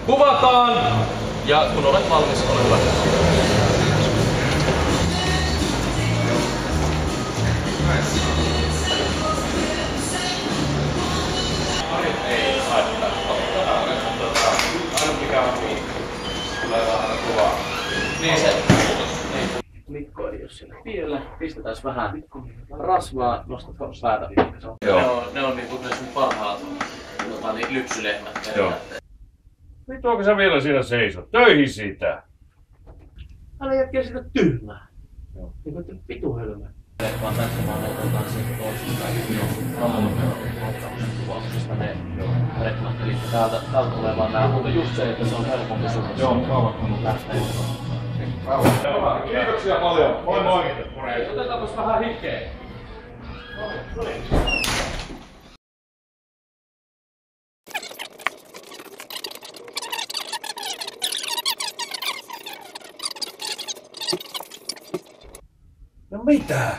Kuvataan! Ja kun olet valmis, ole hyvä. Ei haittaa. Aina mikä on niin. Tulee vähän kuvaa. Niin se. Mikko ei oo siellä tiellä. Pistetään vähän rasvaa. Nostatko päätä? Joo. Ne on niinku ne sun parhaat lypsylehmät. Joo. Vittu, onko sä vielä siellä seisot? Töihin siitä! Älä jätkiä sitä tyhmää. Joo. Niinku että vitu hölmä. Vaan tässä mä otetaan siitä toisesta ottamuksen kuvauksesta ne reknattelit. Täältä tulee vaan nää, mutta just se, että se on helpompi sun. Joo, kauan lähtee. Kiitoksia paljon. Moi moi. Otetaanpas vähän hikeä. No mitä?